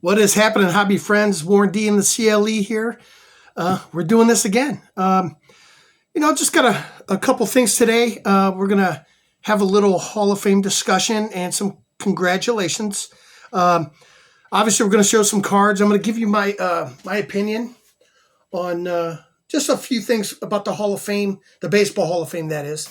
What is happening, hobby friends? Warren D in the CLE here. We're doing this again. Just got a couple things today. We're going to have a little Hall of Fame discussion and some congratulations. Obviously, we're going to show some cards. I'm going to give you my opinion on just a few things about the Hall of Fame, the Baseball Hall of Fame, that is.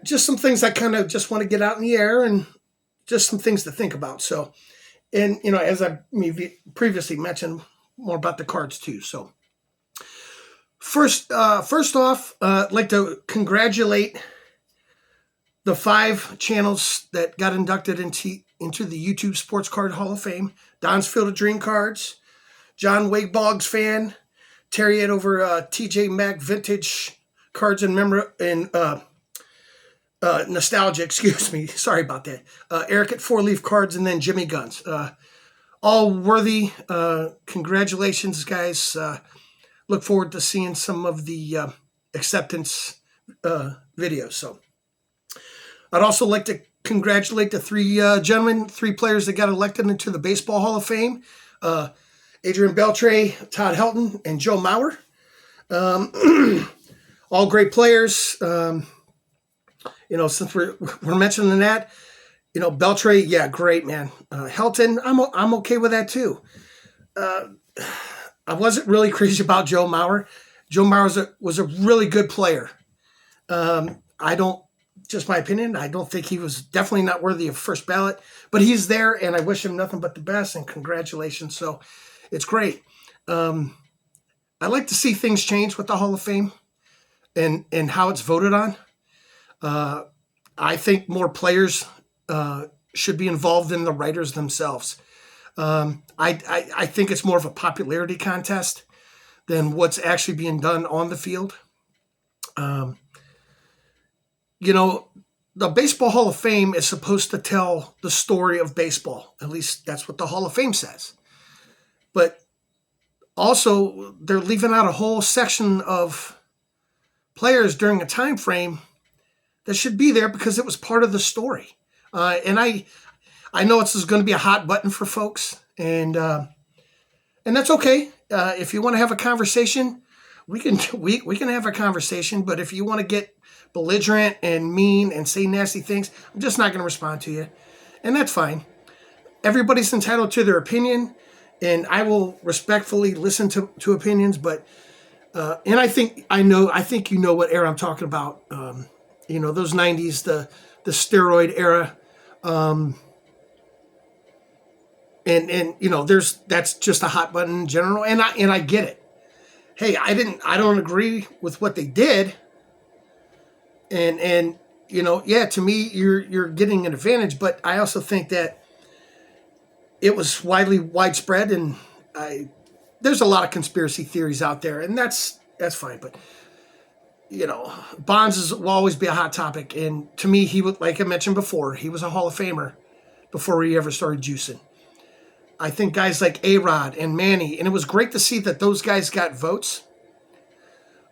Just some things I kind of just want to get out in the air and just some things to think about. So, and, as I previously mentioned, more about the cards too. So first off, I'd like to congratulate the 5 channels that got inducted into the YouTube Sports Card Hall of Fame. Don's Field of Dream Cards, John Wade Boggs Fan, Terry Ed over TJ Mack Vintage Cards and Nostalgia, excuse me. Sorry about that. Eric at 4 Leaf Cards, and then Jimmy Guns. All worthy. Congratulations, guys. Look forward to seeing some of the acceptance videos. So I'd also like to congratulate the 3 players that got elected into the Baseball Hall of Fame. Adrian Beltre, Todd Helton, and Joe Mauer. All great players. Since we're mentioning that, Beltre, yeah, great, man. Helton, I'm okay with that too. I wasn't really crazy about Joe Mauer. Joe Mauer was a really good player. Just my opinion, I don't think he was definitely not worthy of first ballot, but he's there, and I wish him nothing but the best, and congratulations. So it's great. I like to see things change with the Hall of Fame and how it's voted on. I think more players should be involved in the writers themselves. I think it's more of a popularity contest than what's actually being done on the field. The Baseball Hall of Fame is supposed to tell the story of baseball. At least that's what the Hall of Fame says. But also, they're leaving out a whole section of players during a time frame that should be there because it was part of the story. And I know this is going to be a hot button for folks, and that's okay. If you want to have a conversation, we can have a conversation. But if you want to get belligerent and mean and say nasty things, I'm just not going to respond to you, and that's fine. Everybody's entitled to their opinion, and I will respectfully listen to opinions. But and I think you know what era I'm talking about. Those 90s, the steroid era. That's just a hot button in general. And I get it. Hey, I don't agree with what they did. And to me, you're getting an advantage, but I also think that it was widespread, and there's a lot of conspiracy theories out there, and that's fine. But Bonds will always be a hot topic. And to me, he would, like I mentioned before, he was a Hall of Famer before he ever started juicing. I think guys like A-Rod and Manny, and it was great to see that those guys got votes.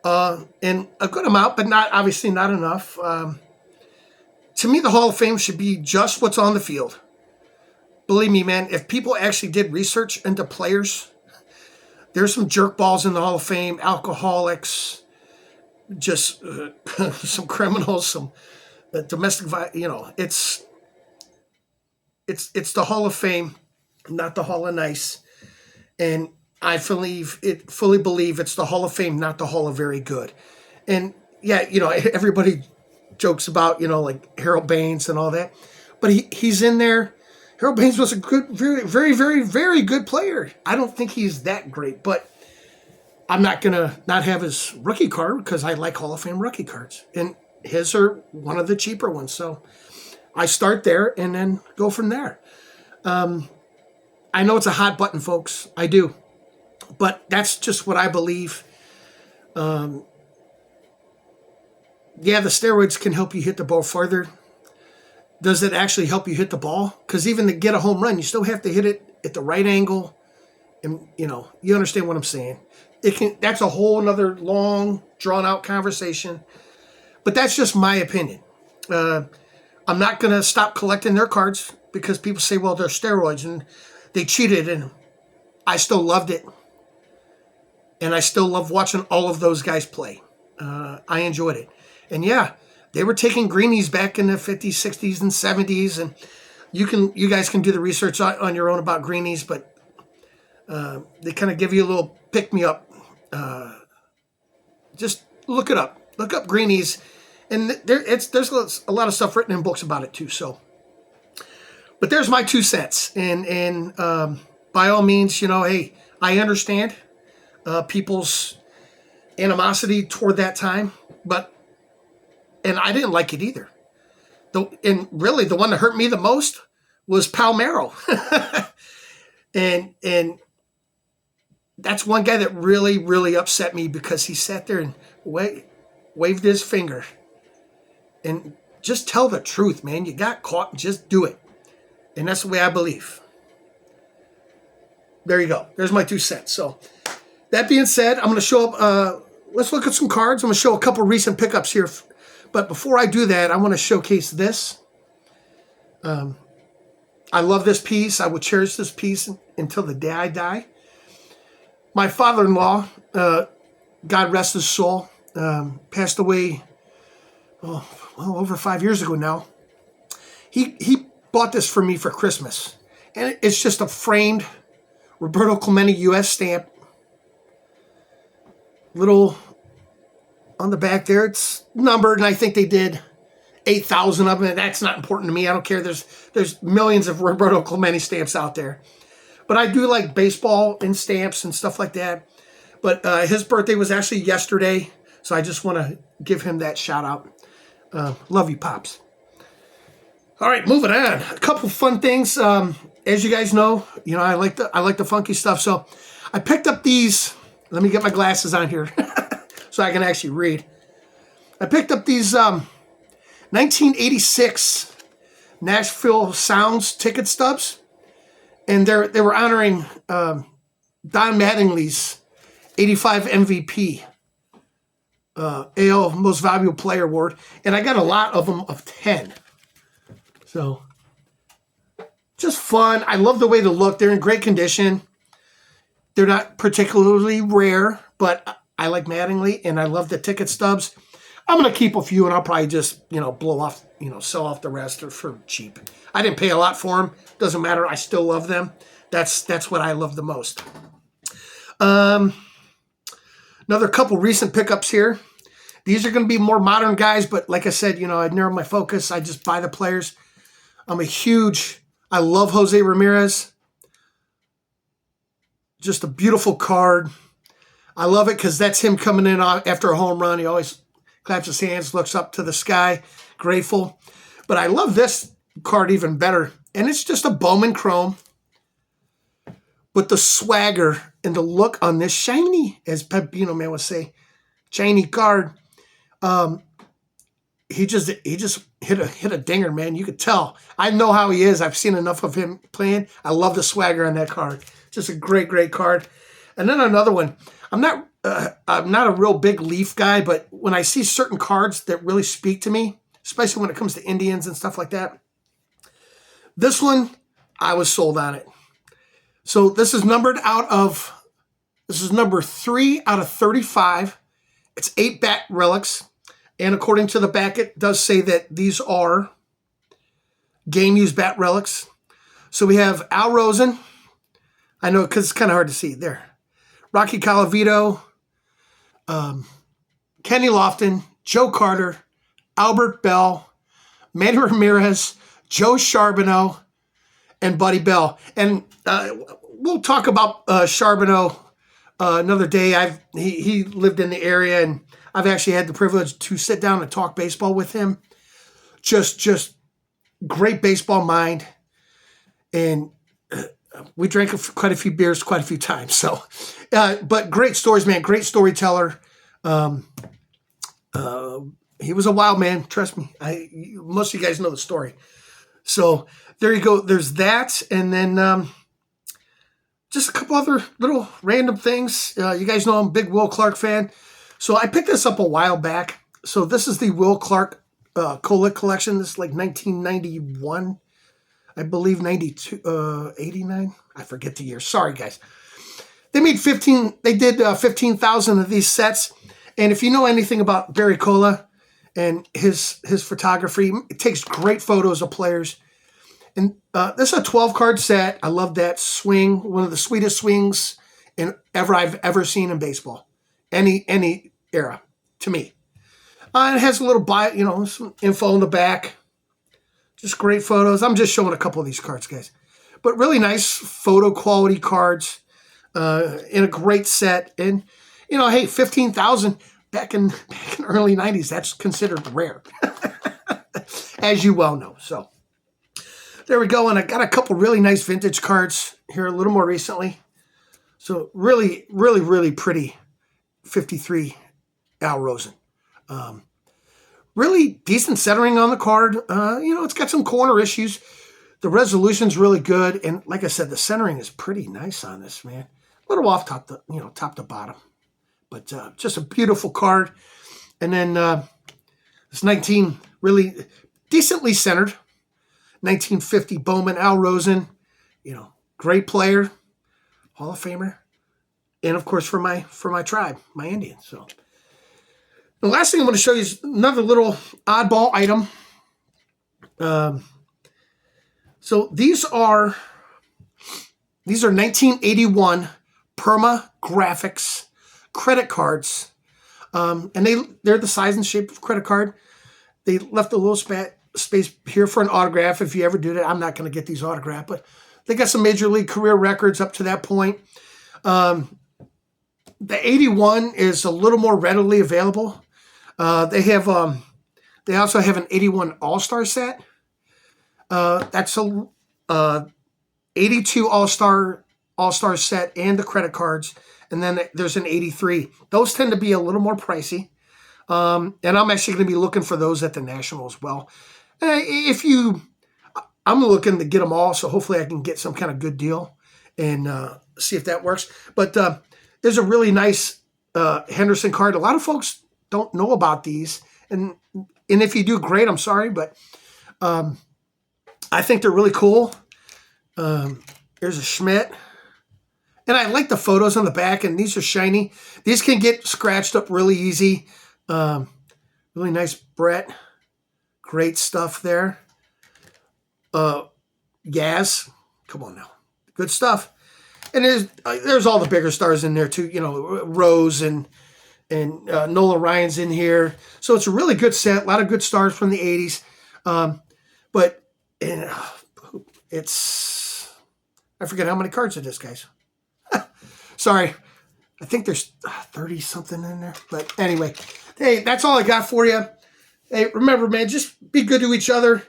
And a good amount, but obviously not enough. To me, the Hall of Fame should be just what's on the field. Believe me, man, if people actually did research into players, there's some jerkballs in the Hall of Fame, alcoholics, just some criminals, some domestic violence. It's the Hall of Fame, not the Hall of Nice. And I fully believe it's the Hall of Fame, not the Hall of Very Good. And yeah, everybody jokes about, like Harold Baines and all that, but he's in there. Harold Baines was a good, very, very, very, very good player. I don't think he's that great, but I'm not going to not have his rookie card because I like Hall of Fame rookie cards. And his are one of the cheaper ones. So I start there and then go from there. I know it's a hot button, folks. I do. But that's just what I believe. The steroids can help you hit the ball farther. Does it actually help you hit the ball? Because even to get a home run, you still have to hit it at the right angle. And, you understand what I'm saying. That's a whole another long, drawn-out conversation. But that's just my opinion. I'm not going to stop collecting their cards because people say, well, they're steroids and they cheated, and I still loved it. And I still love watching all of those guys play. I enjoyed it. And yeah, they were taking greenies back in the 50s, 60s, and 70s. And you guys can do the research on your own about greenies, but they kind of give you a little pick-me-up. Just look it up. Look up greenies. And there's a lot of stuff written in books about it too. So, but there's my 2 cents. And by all means, hey, I understand people's animosity toward that time, and I didn't like it either. And really, the one that hurt me the most was Palmero, and that's one guy that really, really upset me because he sat there and waved his finger. And just tell the truth, man. You got caught. Just do it, and that's the way I believe. There you go. There's my 2 cents. So. That being said, I'm going to show up. Let's look at some cards. I'm going to show a couple recent pickups here. But before I do that, I want to showcase this. I love this piece. I will cherish this piece until the day I die. My father-in-law, God rest his soul, passed away over 5 years ago now. He bought this for me for Christmas. And it's just a framed Roberto Clemente U.S. stamp. Little on the back there, it's numbered, and I think they did 8,000 of them. That's not important to me. I don't care. There's millions of Roberto Clemente stamps out there, but I do like baseball and stamps and stuff like that. But his birthday was actually yesterday, so I just want to give him that shout out. Love you, Pops. All right, moving on. A couple fun things. As you guys know, I like the funky stuff. So I picked up these. Let me get my glasses on here so I can actually read. I picked up these 1986 Nashville Sounds ticket stubs, and they were honoring Don Mattingly's 85 MVP AL Most Valuable Player Award, and I got a lot of them of 10. So just fun. I love the way they look. They're in great condition. They're not particularly rare, but I like Mattingly, and I love the ticket stubs. I'm going to keep a few, and I'll probably just, blow off, sell off the rest for cheap. I didn't pay a lot for them. Doesn't matter. I still love them. That's what I love the most. Another couple recent pickups here. These are going to be more modern guys, but like I said, I narrow my focus. I just buy the players. I love Jose Ramirez. Just a beautiful card. I love it because that's him coming in after a home run. He always claps his hands, looks up to the sky, grateful. But I love this card even better. And it's just a Bowman Chrome. But the swagger and the look on this shiny, as Pepino Man would say, shiny card. He just hit a dinger, man. You could tell. I know how he is. I've seen enough of him playing. I love the swagger on that card. Just a great, great card. And then another one. I'm not a real big Leaf guy, but when I see certain cards that really speak to me, especially when it comes to Indians and stuff like that, this one, I was sold on it. So this is number 3 out of 35. It's 8 bat relics. And according to the back, it does say that these are game-used bat relics. So we have Al Rosen. I know because it's kind of hard to see there. Rocky Colavito, Kenny Lofton, Joe Carter, Albert Bell, Manny Ramirez, Joe Charbonneau, and Buddy Bell. And we'll talk about Charbonneau another day. He lived in the area, and I've actually had the privilege to sit down and talk baseball with him. Just great baseball mind, and we drank quite a few beers quite a few times. So, but great stories, man. Great storyteller. He was a wild man. Trust me. Most of you guys know the story. So there you go. There's that. And then just a couple other little random things. You guys know I'm a big Will Clark fan. So I picked this up a while back. So this is the Will Clark Colette collection. This is like 1991. I believe 92, 89. I forget the year. Sorry, guys. They made 15. They did 15,000 of these sets. And if you know anything about Barry Cola and his photography, it takes great photos of players. And this is a 12-card set. I love that swing. One of the sweetest swings I've ever seen in baseball, any era, to me. It has a little bio, some info in the back. Just great photos. I'm just showing a couple of these cards, guys. But really nice photo quality cards in a great set. And, hey, 15,000 back in early 90s, that's considered rare, as you well know. So there we go. And I got a couple really nice vintage cards here a little more recently. So really, really, really pretty 53 Al Rosen. Really decent centering on the card. It's got some corner issues. The resolution's really good. And like I said, the centering is pretty nice on this, man. A little off top to bottom. But just a beautiful card. And then this really decently centered 1950 Bowman Al Rosen. Great player, Hall of Famer. And of course for my tribe, my Indians. So the last thing I'm going to show you is another little oddball item. So these are 1981 Perma Graphics credit cards, and they're the size and shape of credit card. They left a little space here for an autograph. If you ever do that, I'm not going to get these autographed, but they got some major league career records up to that point. The 81 is a little more readily available. They also have an 81 All-Star set. That's a 82 All-Star set and the credit cards. And then there's an 83. Those tend to be a little more pricey. And I'm actually going to be looking for those at the National as well. I'm looking to get them all, so hopefully I can get some kind of good deal and see if that works. But there's a really nice Henderson card. A lot of folks don't know about these. And if you do, great. I'm sorry, but I think they're really cool. There's a Schmidt. And I like the photos on the back, and these are shiny. These can get scratched up really easy. Really nice Brett. Great stuff there. Yaz. Come on now. Good stuff. And there's all the bigger stars in there too. Rose and Nolan Ryan's in here. So it's a really good set. A lot of good stars from the 80s. But I forget how many cards it is, guys. Sorry. I think there's 30 something in there. But anyway, hey, that's all I got for you. Hey, remember, man, just be good to each other.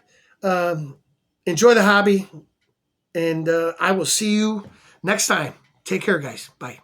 Enjoy the hobby. And I will see you next time. Take care, guys. Bye.